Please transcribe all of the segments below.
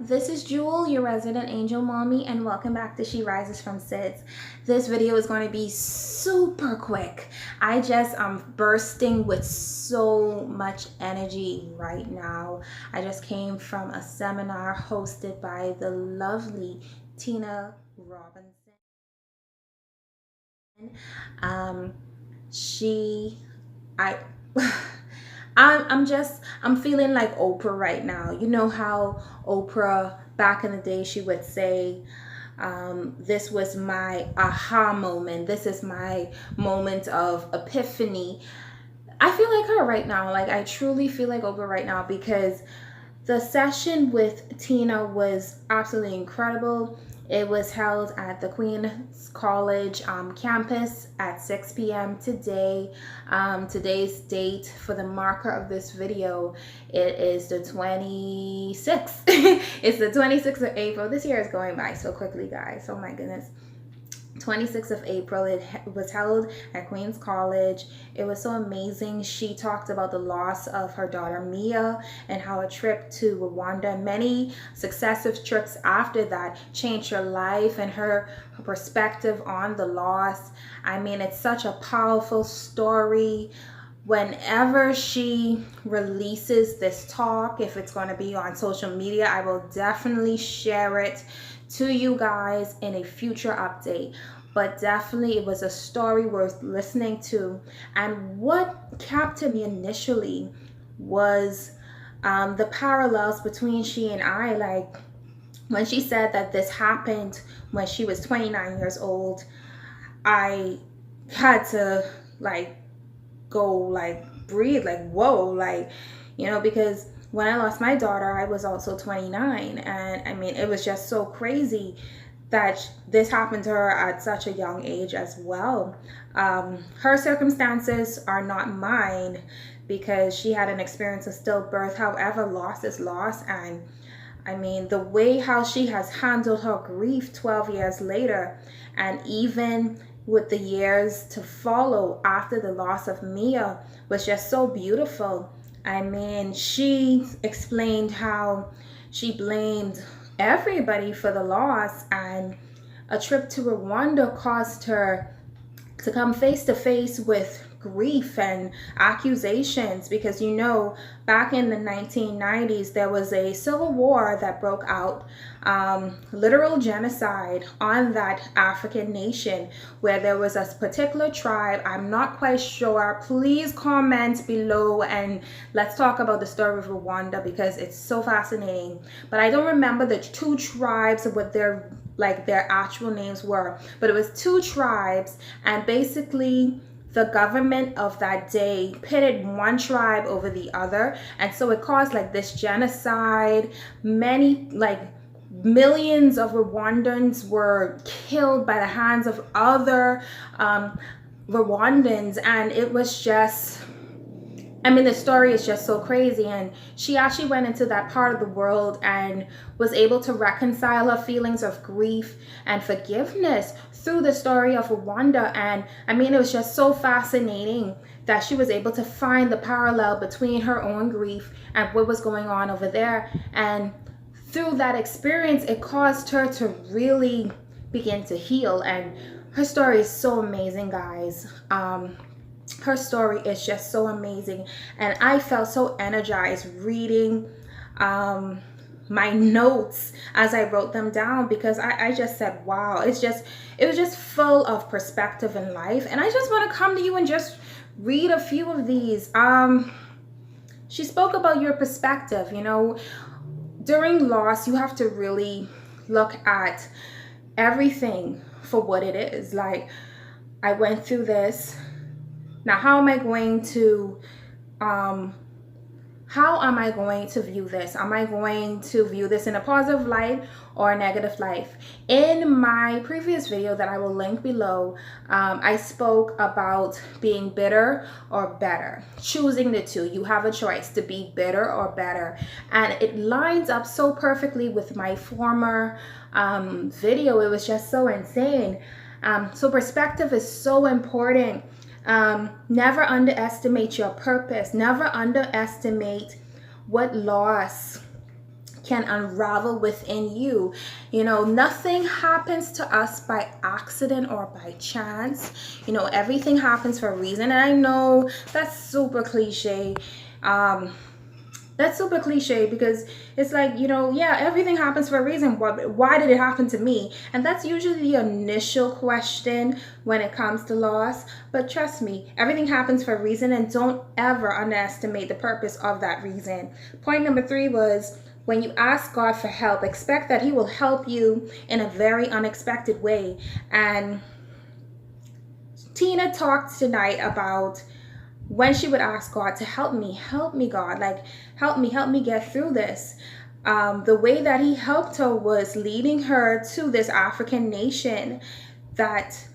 This is Jewel, your resident angel mommy, and welcome back to She Rises from SIDS. This video is going to be super quick. I'm bursting with so much energy right now. I just came from a seminar hosted by the lovely Klonaris-Robinson. She, I, I'm feeling like Oprah right now. You know how Oprah back in the day, she would say, this was my aha moment. This is my moment of epiphany. I feel like her right now. Like, I truly feel like Oprah right now because the session with Tina was absolutely incredible. It was held at the Queen's College campus at 6 p.m. today. Today's date for the marker of this video, it is the 26th. It's the 26th of April. This year is going by so quickly, guys. Oh my goodness. 26th of April, it was held at Queen's College. It was so amazing. She talked about the loss of her daughter Mia and how a trip to Rwanda, many successive trips after that, changed her life and her perspective on the loss. I mean, it's such a powerful story. Whenever she releases this talk, if it's going to be on social media, I will definitely share it to you guys in a future update. But definitely it was a story worth listening to. And what captured me initially was the parallels between she and I. Like when she said that this happened when she was 29 years old, I had to breathe, whoa, because when I lost my daughter, I was also 29. And I mean, it was just so crazy that this happened to her at such a young age as well. Her circumstances are not mine because she had an experience of stillbirth. However, loss is loss. And I mean, the way how she has handled her grief 12 years later, and even with the years to follow after the loss of Mia, was just so beautiful. I mean, she explained how she blamed everybody for the loss, and a trip to Rwanda caused her to come face to face with grief and accusations because, you know, back in the 1990s, there was a civil war that broke out, literal genocide on that African nation where there was a particular tribe. I'm not quite sure. Please comment below and let's talk about the story of Rwanda because it's so fascinating. But I don't remember the two tribes what their actual names were, but it was two tribes, and basically the government of that day pitted one tribe over the other, and so it caused this genocide. Many millions of Rwandans were killed by the hands of other Rwandans, and it was just, I mean, the story is just so crazy. And she actually went into that part of the world and was able to reconcile her feelings of grief and forgiveness through the story of Rwanda. And I mean, it was just so fascinating that she was able to find the parallel between her own grief and what was going on over there. And through that experience, it caused her to really begin to heal. And her story is so amazing, guys. Her story is just so amazing, and I felt so energized reading my notes as I wrote them down because I just said, wow, it was just full of perspective in life. And I just want to come to you and just read a few of these. She spoke about your perspective. You know, during loss, you have to really look at everything for what it is. Like, I went through this. Now, how am I going to view this? Am I going to view this in a positive light or a negative light? In my previous video that I will link below, I spoke about being bitter or better, choosing the two. You have a choice to be bitter or better. And it lines up so perfectly with my former video. It was just so insane. So perspective is so important. Never underestimate your purpose. Never underestimate what loss can unravel within you. You know, nothing happens to us by accident or by chance. You know, everything happens for a reason. And I know that's super cliche. That's super cliche because it's like, you know, yeah, everything happens for a reason. Why did it happen to me? And that's usually the initial question when it comes to loss. But trust me, everything happens for a reason, and don't ever underestimate the purpose of that reason. Point number 3 was, when you ask God for help, expect that He will help you in a very unexpected way. And Tina talked tonight about when she would ask God to help me God, like help me get through this. The way that He helped her was leading her to this African nation that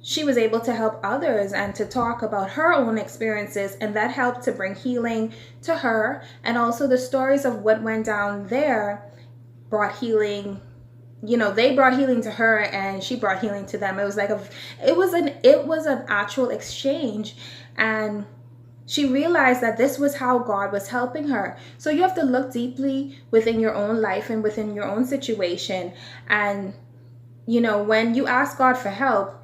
she was able to help others and to talk about her own experiences, and that helped to bring healing to her. And also the stories of what went down there brought healing. You know, they brought healing to her and she brought healing to them. It was like it was an actual exchange. And she realized that this was how God was helping her. So you have to look deeply within your own life and within your own situation. And, you know, when you ask God for help,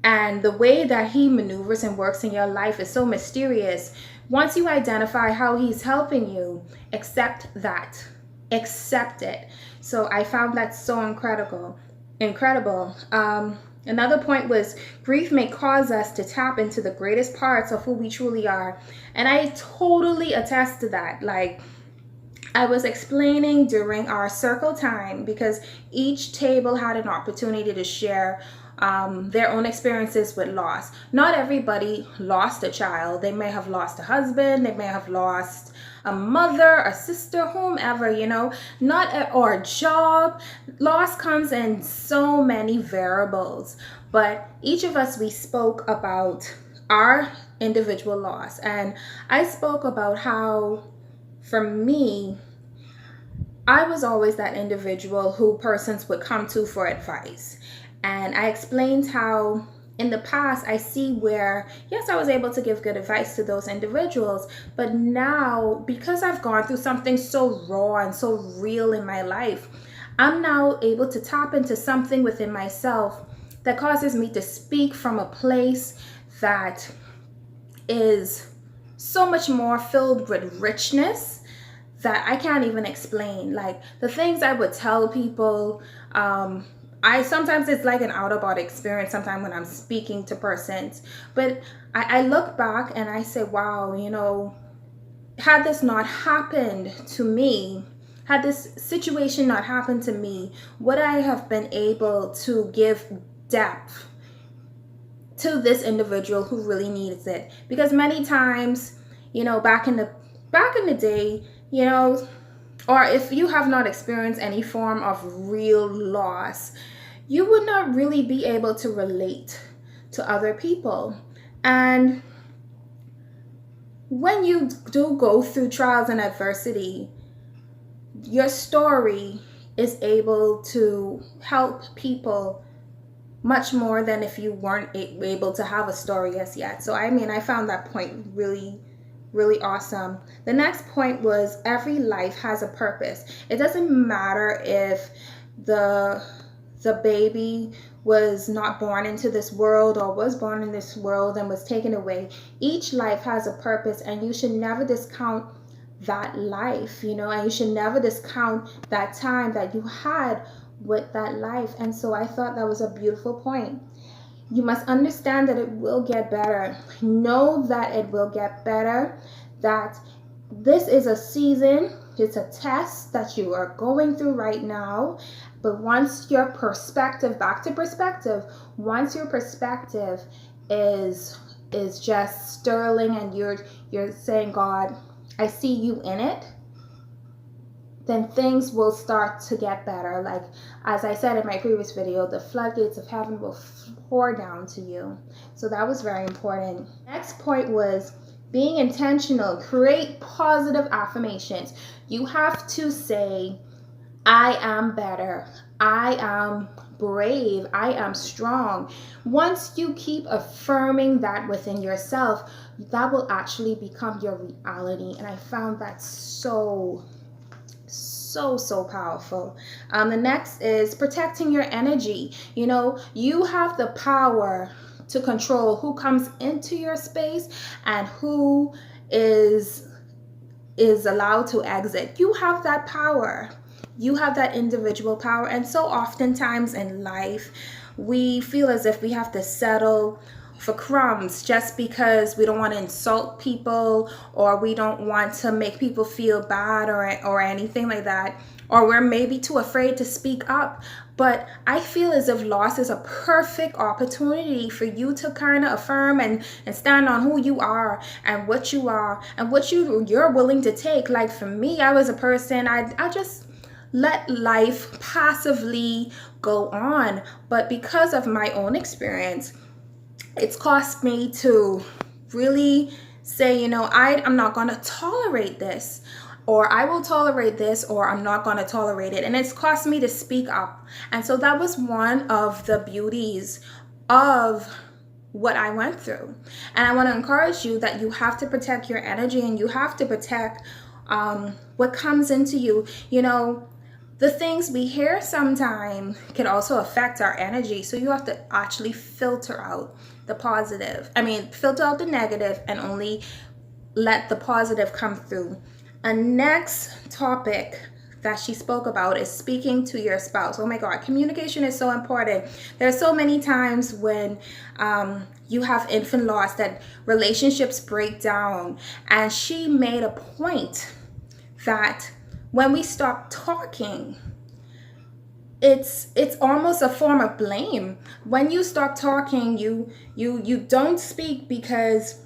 and the way that He maneuvers and works in your life is so mysterious. Once you identify how He's helping you, accept that. Accept it. So I found that so incredible. Another point was, grief may cause us to tap into the greatest parts of who we truly are. And I totally attest to that. Like, I was explaining during our circle time, because each table had an opportunity to share their own experiences with loss. Not everybody lost a child. They may have lost a husband. They may have lost a mother, a sister, whomever, you know, or a job. Loss comes in so many variables, but each of us, we spoke about our individual loss. And I spoke about how, for me, I was always that individual who persons would come to for advice. And I explained how in the past I see where, yes, I was able to give good advice to those individuals, but now, because I've gone through something so raw and so real in my life, I'm now able to tap into something within myself that causes me to speak from a place that is so much more filled with richness that I can't even explain. Like, the things I would tell people, sometimes it's like an out-of-body experience sometimes when I'm speaking to persons. But I look back and I say, wow, you know, had this not happened to me, had this situation not happened to me, would I have been able to give depth to this individual who really needs it? Because many times, you know, back in the day, you know, or if you have not experienced any form of real loss, you would not really be able to relate to other people. And when you do go through trials and adversity, your story is able to help people much more than if you weren't able to have a story as yet. So I mean, I found that point really, really awesome. The next point was, every life has a purpose. It doesn't matter if the baby was not born into this world or was born in this world and was taken away. Each life has a purpose, and you should never discount that life, you know, and you should never discount that time that you had with that life. And so I thought that was a beautiful point. You must understand that it will get better. Know that it will get better, that this is a season, it's a test that you are going through right now. But once your perspective, back to perspective, once your perspective is just sterling and you're saying, God, I see you in it, then things will start to get better. Like, as I said in my previous video, the floodgates of heaven will pour down to you. So that was very important. Next point was being intentional. Create positive affirmations. You have to say, I am better. I am brave. I am strong. Once you keep affirming that within yourself, that will actually become your reality. And I found that so so powerful. The next is protecting your energy. You know, you have the power to control who comes into your space and who is allowed to exit. You have that power. You have that individual power. And so oftentimes in life, we feel as if we have to settle for crumbs just because we don't want to insult people, or we don't want to make people feel bad, or anything like that, or we're maybe too afraid to speak up. But I feel as if loss is a perfect opportunity for you to kind of affirm and stand on who you are and what you are and what you're willing to take. Like for me, I was a person, I just let life passively go on. But because of my own experience, it's cost me to really say, you know, I'm not going to tolerate this, or I will tolerate this, or I'm not going to tolerate it. And it's cost me to speak up. And so that was one of the beauties of what I went through. And I want to encourage you that you have to protect your energy, and you have to protect what comes into you. You know, the things we hear sometimes can also affect our energy. So you have to actually filter out the positive. Filter out the negative and only let the positive come through. A next topic that she spoke about is speaking to your spouse. Oh my God, communication is so important. There are so many times when you have infant loss that relationships break down. And she made a point that when we stop talking, it's almost a form of blame. When you stop talking, you don't speak because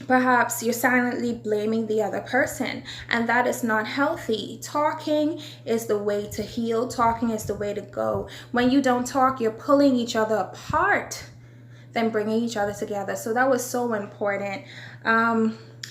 perhaps you're silently blaming the other person, and that is not healthy. Talking is the way to heal. Talking is the way to go. When you don't talk, you're pulling each other apart than bringing each other together. So that was so important.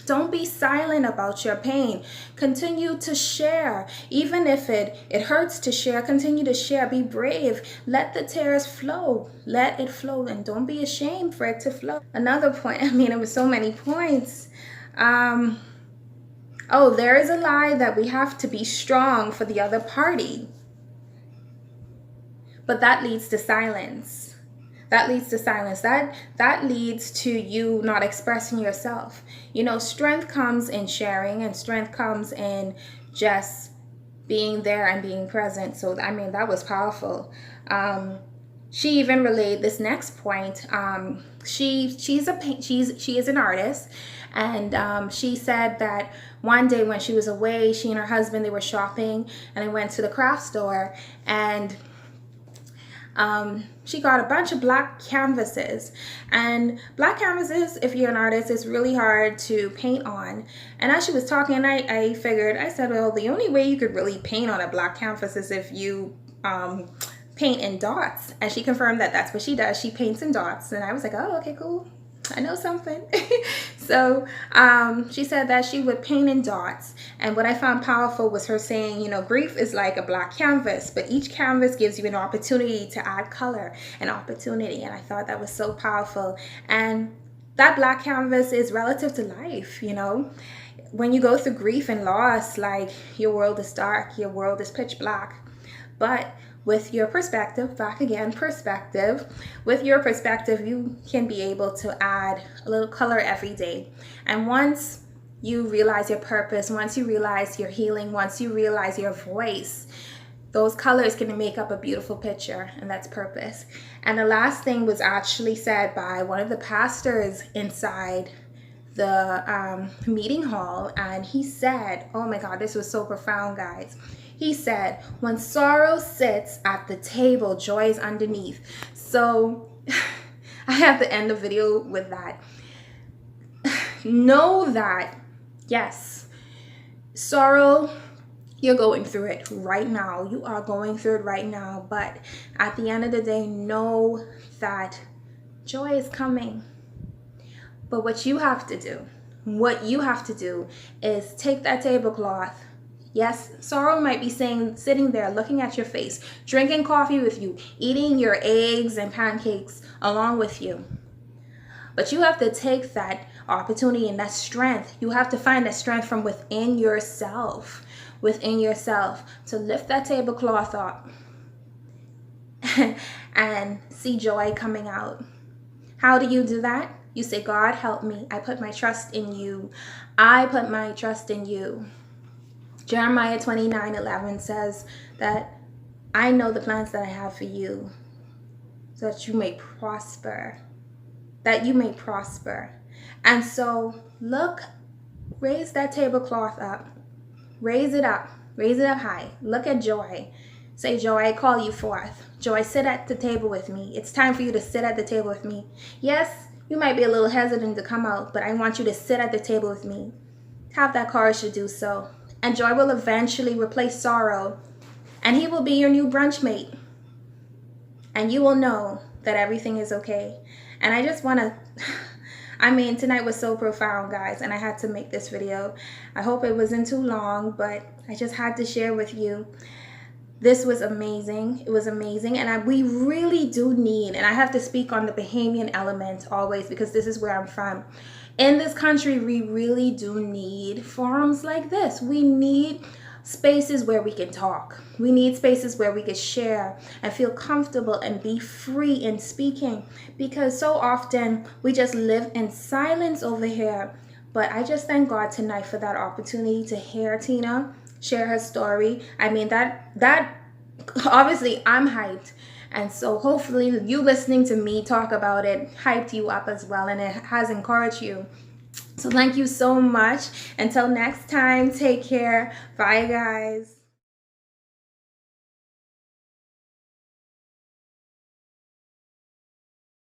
Don't be silent about your pain. Continue to share. Even if it hurts to share, continue to share. Be brave. Let the tears flow. Let it flow, and don't be ashamed for it to flow. Another point, it was so many points. There is a lie that we have to be strong for the other party. But that leads to silence. That leads to you not expressing yourself. You know, strength comes in sharing, and strength comes in just being there and being present. So, that was powerful. She even relayed this next point. She is an artist, and she said that one day when she was away, she and her husband, they were shopping, and they went to the craft store, and she got a bunch of black canvases. And black canvases, if you're an artist, is really hard to paint on. And as she was talking, I said, well, the only way you could really paint on a black canvas is if you paint in dots. And she confirmed that that's what she does. She paints in dots. And I was like, oh, okay, cool. I know something. So she said that she would paint in dots. And what I found powerful was her saying, you know, grief is like a black canvas, but each canvas gives you an opportunity to add color and opportunity. And I thought that was so powerful. And that black canvas is relative to life, you know. When you go through grief and loss, like, your world is dark, your world is pitch black. But with your perspective, with your perspective, you can be able to add a little color every day. And once you realize your purpose, once you realize your healing, once you realize your voice, those colors can make up a beautiful picture, and that's purpose. And the last thing was actually said by one of the pastors inside the meeting hall, and he said, oh my God, this was so profound, guys. He said, when sorrow sits at the table, joy is underneath. So I have to end the video with that. Know that, yes, sorrow, you're going through it right now. You are going through it right now. But at the end of the day, know that joy is coming. But what you have to do is take that tablecloth. Yes, sorrow might be sitting there looking at your face, drinking coffee with you, eating your eggs and pancakes along with you. But you have to take that opportunity and that strength. You have to find that strength from within yourself. within yourself to lift that tablecloth up and see joy coming out. How do you do that? You say, God, help me. I put my trust in you. I put my trust in you. Jeremiah 29:11 says that I know the plans that I have for you, so that you may prosper. That you may prosper. And so look, raise that tablecloth up. Raise it up. Raise it up high. Look at Joy. Say, Joy, I call you forth. Joy, sit at the table with me. It's time for you to sit at the table with me. Yes, you might be a little hesitant to come out, but I want you to sit at the table with me. Have that courage to do so. And joy will eventually replace sorrow. And he will be your new brunch mate. And you will know that everything is okay. And I just want to... tonight was so profound, guys, and I had to make this video. I hope it wasn't too long, but I just had to share with you. This was amazing. It was amazing, and we really do need, and I have to speak on the Bahamian element always because this is where I'm from. In this country, we really do need forums like this. We need spaces where we can talk. We need spaces where we can share and feel comfortable and be free in speaking, because so often we just live in silence over here. But I just thank God tonight for that opportunity to hear Tina share her story. That obviously I'm hyped, and so hopefully you listening to me talk about it hyped you up as well, and it has encouraged you. So thank you so much. Until next time, take care. Bye, guys.